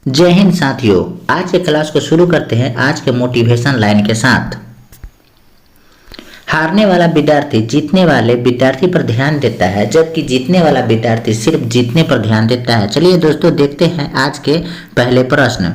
जय हिंद साथियों, आज के क्लास को शुरू करते हैं आज के मोटिवेशन लाइन के साथ। हारने वाला विद्यार्थी जीतने वाले विद्यार्थी पर ध्यान देता है, जबकि जीतने वाला विद्यार्थी सिर्फ जीतने पर ध्यान देता है। चलिए दोस्तों, देखते हैं आज के पहले प्रश्न।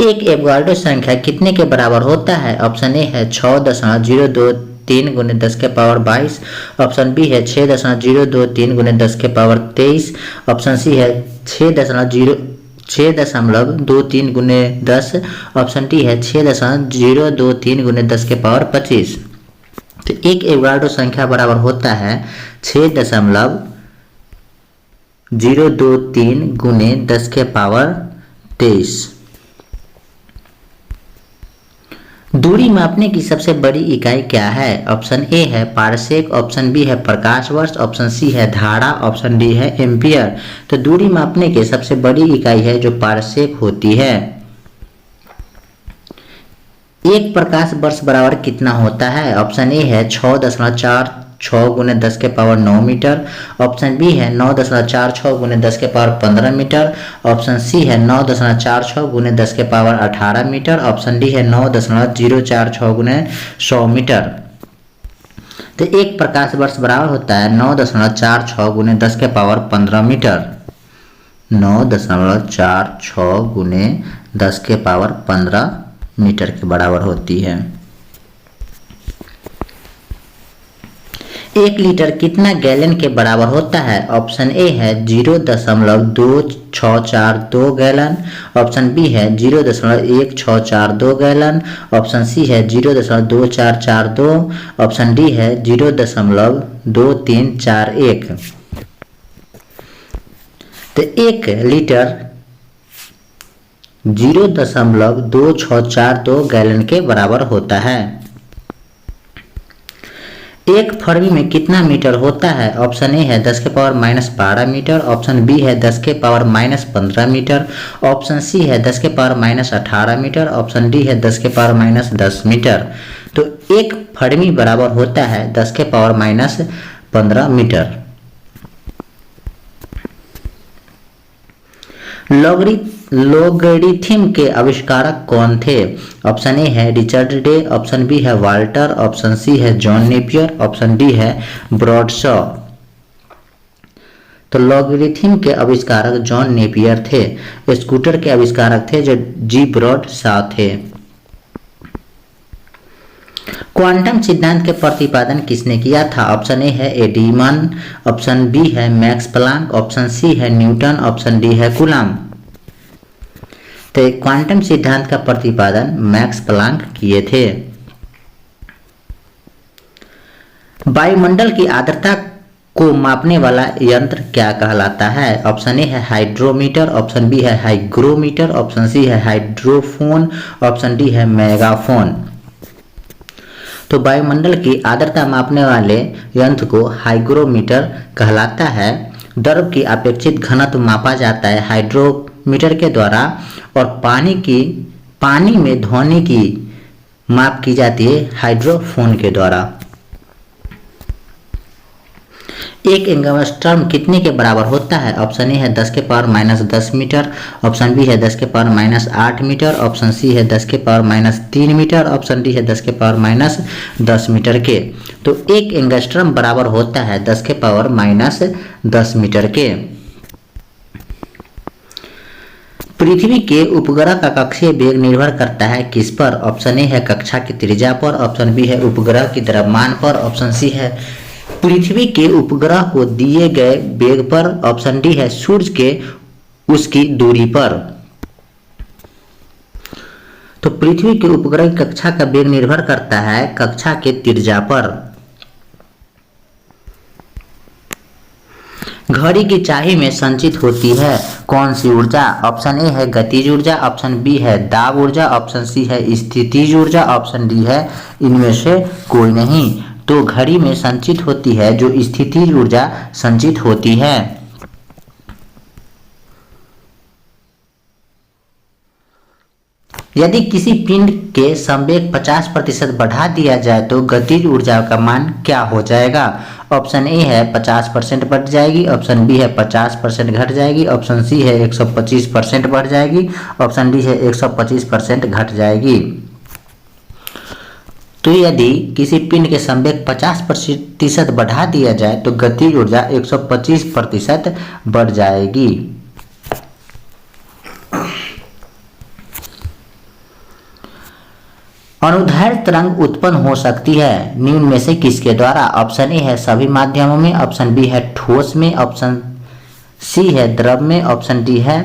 एक एवोगाड्रो संख्या कितने के बराबर होता है? ऑप्शन ए है 6.023 गुने 10 के पावर 22, ऑप्शन बी है 6.023 गुने 10 के पावर 23, ऑप्शन सी है 6.23 गुने 10, ऑप्शन डी है 6.023 गुने 10 के पावर 25। तो एक एवोगाड्रो संख्या बराबर होता है 6.023 गुने 10 के पावर 23। दूरी मापने की सबसे बड़ी इकाई क्या है? ऑप्शन ए है पारसेक, ऑप्शन बी है प्रकाश वर्ष, ऑप्शन सी है धारा, ऑप्शन डी है एम्पियर। तो दूरी मापने की सबसे बड़ी इकाई है जो पारसेक होती है। एक प्रकाश वर्ष बराबर कितना होता है? ऑप्शन ए है 6.46 गुने 10 के पावर 9 मीटर, ऑप्शन बी है 9.46 गुने 10 के पावर 15 मीटर, ऑप्शन सी है 9.46 गुने 10 के पावर 18 मीटर, ऑप्शन डी है 9.046 गुने 100 मीटर। तो एक प्रकाश वर्ष बराबर होता है 9.46 गुने 10 के पावर 15 मीटर। 9.46 गुने 10 के पावर 15 मीटर के बराबर होती है। 1 लीटर कितना गैलन के बराबर होता है? ऑप्शन ए है 0.2642 गैलन, ऑप्शन बी है 0.1642 गैलन, ऑप्शन सी है 0.2442, ऑप्शन डी है 0.2341। तो 1 लीटर 0.2642 गैलन के बराबर होता है। एक फर्मी में कितना मीटर होता है? ऑप्शन ए है 10 के पावर -12 मीटर, ऑप्शन बी है 10 के पावर -15 मीटर, ऑप्शन सी है 10 के पावर -18 मीटर, ऑप्शन डी है 10 के पावर -10 मीटर। तो एक फर्मी बराबर होता है 10 के पावर -15 मीटर। लोगरिथम के आविष्कारक कौन थे? ऑप्शन ए है रिचर्ड डे, ऑप्शन बी है वाल्टर, ऑप्शन सी है जॉन नेपियर, ऑप्शन डी है ब्रॉडशॉ। तो लॉगरिथम के आविष्कारक जॉन नेपियर थे। स्कूटर के आविष्कारक थे जो जी ब्रॉडशॉ थे। क्वांटम सिद्धांत के प्रतिपादन किसने किया था? ऑप्शन ए है एडीमन, ऑप्शन बी है मैक्स प्लांक, ऑप्शन सी है न्यूटन, ऑप्शन डी है कूलॉम। तो क्वांटम सिद्धांत का प्रतिपादन मैक्स प्लांक किए थे। वायुमंडल की आर्द्रता को मापने वाला यंत्र क्या कहलाता है? ऑप्शन ए है हाइड्रोमीटर, ऑप्शन बी है हाइग्रोमीटर, ऑप्शन सी है हाइड्रोफोन, ऑप्शन डी है मेगाफोन। तो वायुमंडल की आर्द्रता मापने वाले यंत्र को हाइग्रोमीटर कहलाता है। द्रव की अपेक्षित घनत्व मापा जाता है हाइड्रोमीटर के द्वारा, और पानी में ध्वनि की माप की जाती है हाइड्रोफोन के द्वारा। एक एंगस्ट्रॉम कितने के बराबर होता है? ऑप्शन ए है 10 के पावर -10 मीटर, ऑप्शन बी है 10 के पावर -8 मीटर, ऑप्शन सी है 10 के पावर -3 मीटर, ऑप्शन डी है 10 के पावर -10 मीटर के। तो एक एंगस्ट्रॉम बराबर होता है 10 के पावर -10 मीटर के। पृथ्वी के उपग्रह का कक्षीय वेग निर्भर करता है किस पर? ऑप्शन ए है कक्षा की त्रिज्या पर, ऑप्शन बी है उपग्रह की द्रव्यमान पर, ऑप्शन सी है पृथ्वी के उपग्रह को दिए गए वेग पर, ऑप्शन डी है सूर्य के उसकी दूरी पर। तो पृथ्वी के उपग्रह की कक्षा का वेग निर्भर करता है कक्षा के त्रिज्या पर। घड़ी की चाबी में संचित होती है कौन सी ऊर्जा? ऑप्शन ए है गतिज ऊर्जा, ऑप्शन बी है दाब ऊर्जा, ऑप्शन सी है स्थितिज ऊर्जा, ऑप्शन डी है इनमें से कोई नहीं। तो घड़ी में संचित होती है जो स्थितिज ऊर्जा संचित होती है। यदि किसी पिंड के संवेग 50% बढ़ा दिया जाए तो गतिज ऊर्जा का मान क्या हो जाएगा? ऑप्शन ए है 50% बढ़ जाएगी, ऑप्शन बी है 50% घट जाएगी, ऑप्शन सी है 125% बढ़ जाएगी, ऑप्शन डी है 125% घट जाएगी। तो यदि किसी पिंड के संवेग 50% बढ़ा दिया जाए तो गतिज ऊर्जा 125% बढ़ जाएगी। अनुदैर्ध्य तरंग उत्पन्न हो सकती है निम्न में से किसके द्वारा? ऑप्शन ए है सभी माध्यमों में, ऑप्शन बी है ठोस में, ऑप्शन सी है द्रव में, ऑप्शन डी है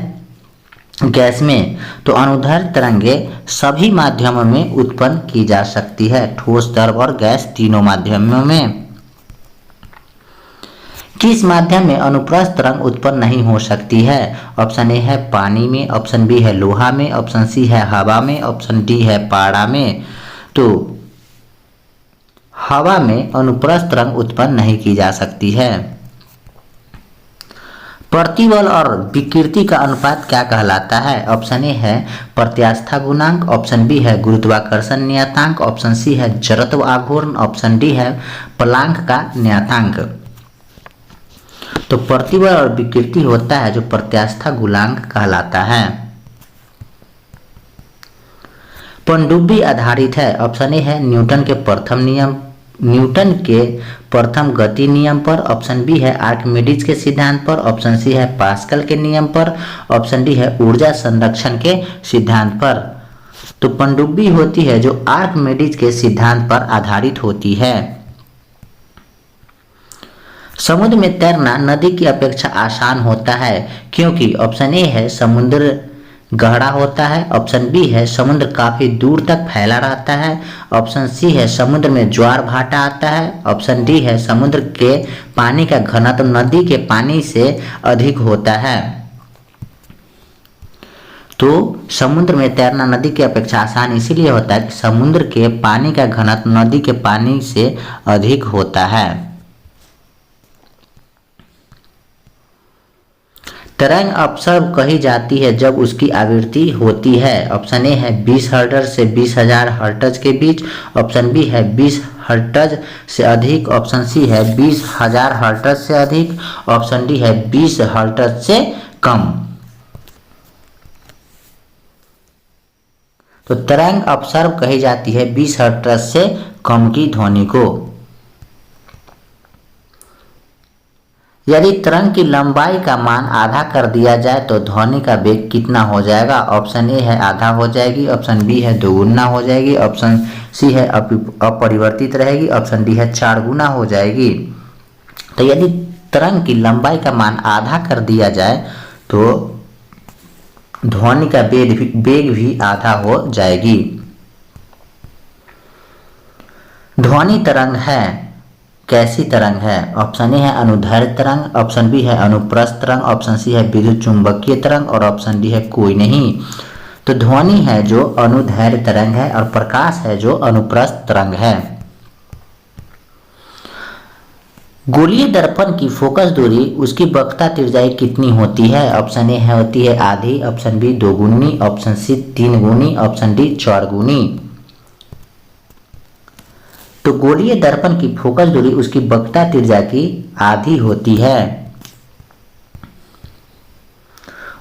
गैस में। तो अनुदैर्ध्य तरंगे सभी माध्यमों में उत्पन्न की जा सकती है, ठोस, द्रव और गैस तीनों माध्यमों में। किस माध्यम में अनुप्रस्थ तरंग उत्पन्न नहीं हो सकती है? ऑप्शन ए है पानी में, ऑप्शन बी है लोहा में, ऑप्शन सी है हवा में, ऑप्शन डी है पारा में। तो हवा में अनुप्रस्थ तरंग उत्पन्न नहीं की जा सकती है। प्रतिबल और विकृति का अनुपात क्या कहलाता है? ऑप्शन ए है प्रत्यास्था गुणांक, ऑप्शन बी है गुरुत्वाकर्षण नियतांक, ऑप्शन सी है जड़त्व आघूर्ण, ऑप्शन डी है प्लांक का नियतांक। तो प्रतिबल और विकृति होता है जो प्रत्यास्था गुणांक कहलाता है। पनडुब्बी आधारित है, ऑप्शन ए है न्यूटन के प्रथम गति नियम पर, ऑप्शन बी है आर्किमिडीज के सिद्धांत पर, ऑप्शन सी है पास्कल के नियम पर, ऑप्शन डी है ऊर्जा संरक्षण के सिद्धांत पर। तो पनडुब्बी होती है जो आर्किमिडीज के सिद्धांत पर आधारित होती है। समुद्र में तैरना नदी की अपेक्षा आसान होता है क्योंकि ऑप्शन ए है समुद्र गहरा होता है, ऑप्शन बी है समुद्र काफी दूर तक फैला रहता है, ऑप्शन सी है समुद्र में ज्वार भाटा आता है, ऑप्शन डी है समुद्र के पानी का घनत्व नदी के पानी से अधिक होता है। तो समुद्र में तैरना नदी की अपेक्षा आसान इसीलिए होता है कि समुद्र के पानी का घनत्व नदी के पानी से अधिक होता है। तरंग अपसर्व कही जाती है जब उसकी आवृत्ति होती है। ऑप्शन ए है 20 हर्ट्ज से 20,000 हर्ट्ज के बीच, ऑप्शन बी है 20 हर्ट्ज से अधिक, ऑप्शन सी है 20,000 हर्ट्ज से अधिक, ऑप्शन डी है 20 हर्ट्ज से कम। तो तरंग अपसर्व कही जाती है 20 हर्ट्ज से कम की ध्वनि को। यदि तरंग की लंबाई का मान आधा कर दिया जाए तो ध्वनि का वेग कितना हो जाएगा? ऑप्शन ए है आधा हो जाएगी, ऑप्शन बी है दोगुना हो जाएगी, ऑप्शन सी है अपरिवर्तित रहेगी, ऑप्शन डी है 4 गुना हो जाएगी। तो यदि तरंग की लंबाई का मान आधा कर दिया जाए तो ध्वनि का वेग भी आधा हो जाएगी। ध्वनि तरंग है कैसी तरंग है? ऑप्शन ए है अनुदैर्ध्य तरंग, ऑप्शन बी है अनुप्रस्थ तरंग, ऑप्शन सी है विद्युत चुंबकीय तरंग और ऑप्शन डी है कोई नहीं। तो ध्वनि है जो अनुदैर्ध्य तरंग है और प्रकाश है जो अनुप्रस्थ तरंग है। गोलीय दर्पण की फोकस दूरी उसकी वक्रता तिर्य्याई कितनी होती है? ऑप्शन ए है होती है आधी, ऑप्शन बी 2 गुनी, ऑप्शन सी 3 गुनी, ऑप्शन डी 4 गुनी। तो गोलीय दर्पण की फोकस दूरी उसकी वक्रता त्रिज्या की आधी होती है।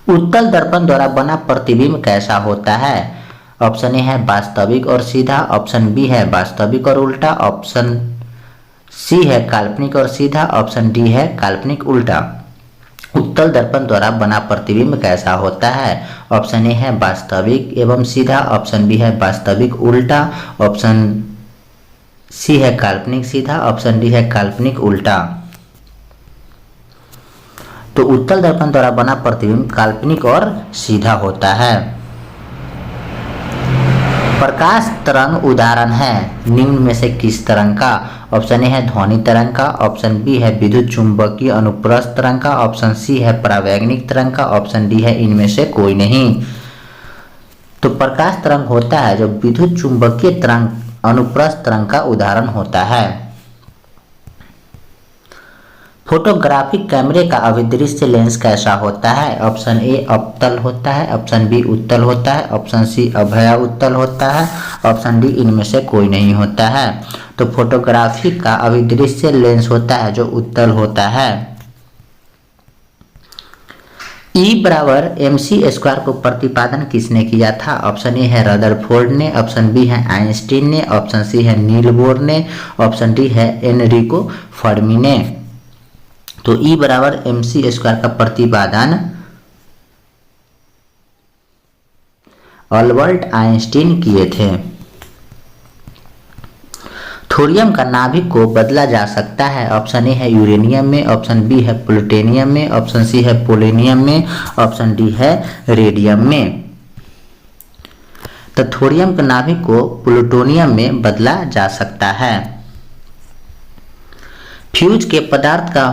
उत्तल दर्पण द्वारा बना प्रतिबिंब कैसा होता है? ऑप्शन ए है वास्तविक और सीधा, ऑप्शन बी है वास्तविक और उल्टा, ऑप्शन सी है काल्पनिक और सीधा, ऑप्शन डी है काल्पनिक उल्टा। उत्तल दर्पण द्वारा बना प्रतिबिंब कैसा होता है? ऑप्शन ए है वास्तविक एवं सीधा, ऑप्शन बी है वास्तविक उल्टा, ऑप्शन सी है काल्पनिक सीधा, ऑप्शन डी है काल्पनिक उल्टा। तो उत्तल दर्पण द्वारा बना प्रतिबिंब काल्पनिक और सीधा होता है। प्रकाश तरंग उदाहरण है निम्न में से किस तरंग का? ऑप्शन ए है ध्वनि तरंग का, ऑप्शन बी है विद्युत चुंबकीय अनुप्रस्थ तरंग का, ऑप्शन सी है परावैंगनिक तरंग का, ऑप्शन डी है इनमें से कोई नहीं। तो प्रकाश तरंग होता है जो विद्युत चुंबकीय तरंग अनुप्रस्थ तरंग का उदाहरण होता है। फोटोग्राफिक कैमरे का अभिदृश्य लेंस कैसा होता है? ऑप्शन ए अवतल होता है, ऑप्शन बी उत्तल होता है, ऑप्शन सी अभया उत्तल होता है, ऑप्शन डी इनमें से कोई नहीं होता है। तो फोटोग्राफी का अभिदृश्य लेंस होता है जो उत्तल होता है। E बराबर mc² को प्रतिपादन किसने किया था? ऑप्शन ए है रदरफोर्ड ने, ऑप्शन बी है आइंस्टीन ने, ऑप्शन सी है नील बोर ने, ऑप्शन डी है एनरिको फर्मी ने। तो E बराबर mc² का प्रतिपादन अल्बर्ट आइंस्टीन किए थे। थोरियम का नाभिक को बदला जा सकता है। ऑप्शन ए है यूरेनियम में, ऑप्शन बी है प्लूटोनियम में, ऑप्शन सी है पोलोनियम में, ऑप्शन डी है रेडियम में। तो थोरियम के नाभिक को प्लूटोनियम में बदला जा सकता है। फ्यूज के पदार्थ का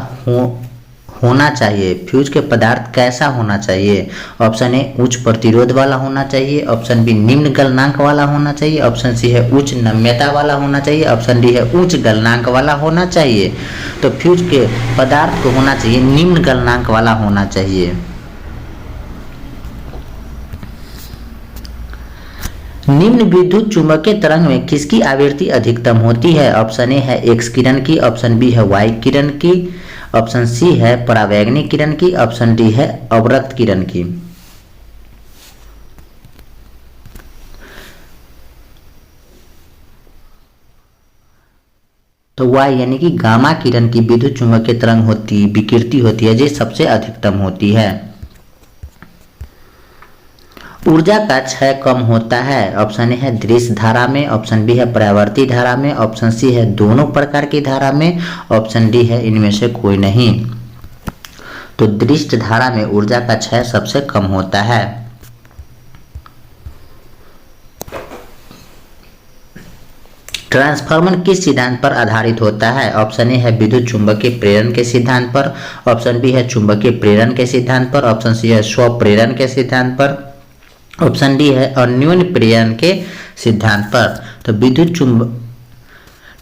होना चाहिए, फ्यूज के पदार्थ कैसा होना चाहिए? ऑप्शन ए उच्च प्रतिरोध वाला होना चाहिए, ऑप्शन बी निम्न गलनांक वाला होना चाहिए, ऑप्शन सी है उच्च नम्यता वाला होना चाहिए, ऑप्शन डी है उच्च गलनांक वाला होना चाहिए। तो फ्यूज के पदार्थ को होना चाहिए निम्न गलनांक वाला होना चाहिए। निम्न विद्युत चुंबकीय तरंग में किसकी आवृत्ति अधिकतम होती है? ऑप्शन ए है एक्स किरण की, ऑप्शन बी है वाई किरण की, ऑप्शन सी है परावैंगनिक किरण की, ऑप्शन डी है अवरक्त किरण की। तो वाई यानी कि गामा किरण की विद्युत चुंबकीय तरंग होती विकृति होती है जो सबसे अधिकतम होती है। ऊर्जा का क्षय कम होता है। ऑप्शन ए है दृश्य धारा में, ऑप्शन बी है परावर्ती धारा में, ऑप्शन सी है दोनों प्रकार की धारा में, ऑप्शन डी है इनमें से कोई नहीं। तो दृश्य धारा में ऊर्जा का क्षय सबसे कम होता है। ट्रांसफार्मर किस सिद्धांत पर आधारित होता है? ऑप्शन ए है विद्युत चुंबकीय प्रेरण के सिद्धांत पर, ऑप्शन बी है चुंबकीय प्रेरण के सिद्धांत पर, ऑप्शन सी है स्वप्रेरण के सिद्धांत पर, ऑप्शन डी है अन्योन्य प्रेरण के सिद्धांत पर। तो विद्युत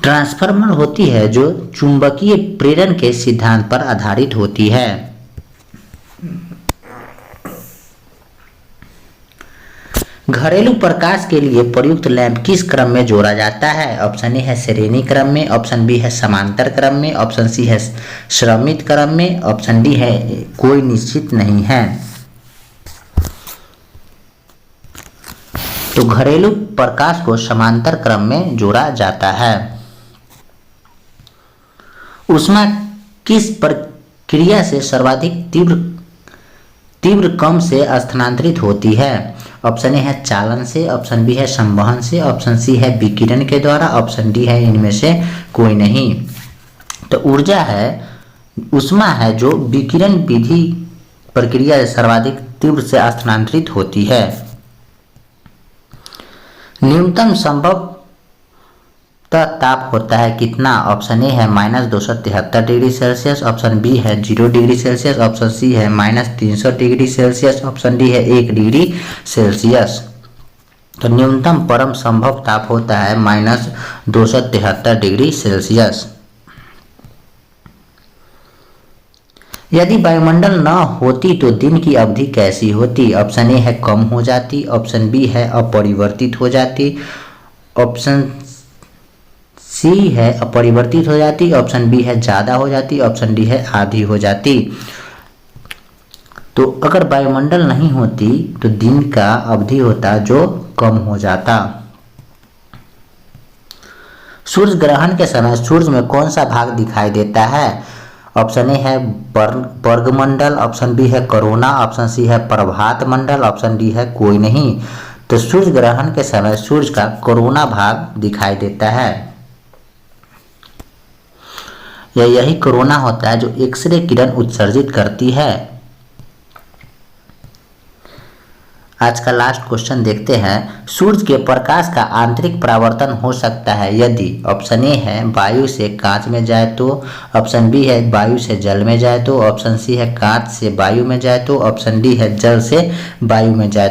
ट्रांसफार्मर होती है जो चुंबकीय प्रेरण के सिद्धांत पर आधारित होती है। घरेलू प्रकाश के लिए प्रयुक्त लैंप किस क्रम में जोड़ा जाता है? ऑप्शन ए है श्रेणी क्रम में, ऑप्शन बी है समांतर क्रम में, ऑप्शन सी है श्रमित क्रम में, ऑप्शन डी है कोई निश्चित नहीं है। तो घरेलू प्रकाश को समांतर क्रम में जोड़ा जाता है। ऊष्मा किस प्रक्रिया से सर्वाधिक तीव्र कम से स्थानांतरित होती है? ऑप्शन ए है चालन से, ऑप्शन बी है संवहन से, ऑप्शन सी है विकिरण के द्वारा, ऑप्शन डी है इनमें से कोई नहीं। तो ऊर्जा है ऊष्मा है जो विकिरण विधि प्रक्रिया से सर्वाधिक तीव्र से स्थानांतरित होती है। न्यूनतम संभव ताप होता है कितना? ऑप्शन ए है -273 डिग्री सेल्सियस, ऑप्शन बी है 0 डिग्री सेल्सियस, ऑप्शन सी है -300 डिग्री सेल्सियस, ऑप्शन डी है 1 डिग्री सेल्सियस। तो न्यूनतम परम संभव ताप होता है -273 डिग्री सेल्सियस। यदि वायुमंडल न होती तो दिन की अवधि कैसी होती? ऑप्शन ए है कम हो जाती, ऑप्शन बी है अपरिवर्तित हो जाती, ऑप्शन सी है अपरिवर्तित हो जाती, ऑप्शन बी है ज़्यादा हो जाती, ऑप्शन डी है आधी हो जाती। तो अगर वायुमंडल नहीं होती तो दिन का अवधि होता जो कम हो जाता। सूर्य ग्रहण के समय सूर्य में कौन सा भाग दिखाई देता है? ऑप्शन ए है वर्गमंडल, ऑप्शन बी है कोरोना, ऑप्शन सी है प्रभात मंडल, ऑप्शन डी है कोई नहीं। तो सूर्य ग्रहण के समय सूर्य का कोरोना भाग दिखाई देता है। यही कोरोना होता है जो एक्सरे किरण उत्सर्जित करती है। आज का लास्ट क्वेश्चन देखते हैं। सूर्य के प्रकाश का आंतरिक परावर्तन हो सकता है यदि ऑप्शन ए है वायु से कांच में जाए तो, ऑप्शन बी है वायु से जल में जाए तो, ऑप्शन सी है कांच से वायु में जाए तो, ऑप्शन डी है जल से वायु में जाए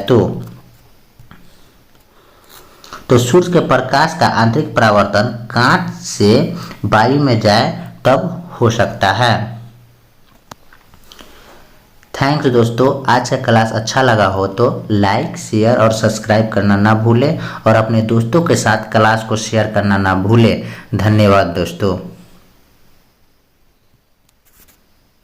तो सूर्य के प्रकाश का आंतरिक परावर्तन कांच से वायु में जाए तब हो सकता है। थैंक्स दोस्तों। आज का क्लास अच्छा लगा हो तो लाइक शेयर और सब्सक्राइब करना ना भूलें और अपने दोस्तों के साथ क्लास को शेयर करना ना भूलें। धन्यवाद दोस्तों।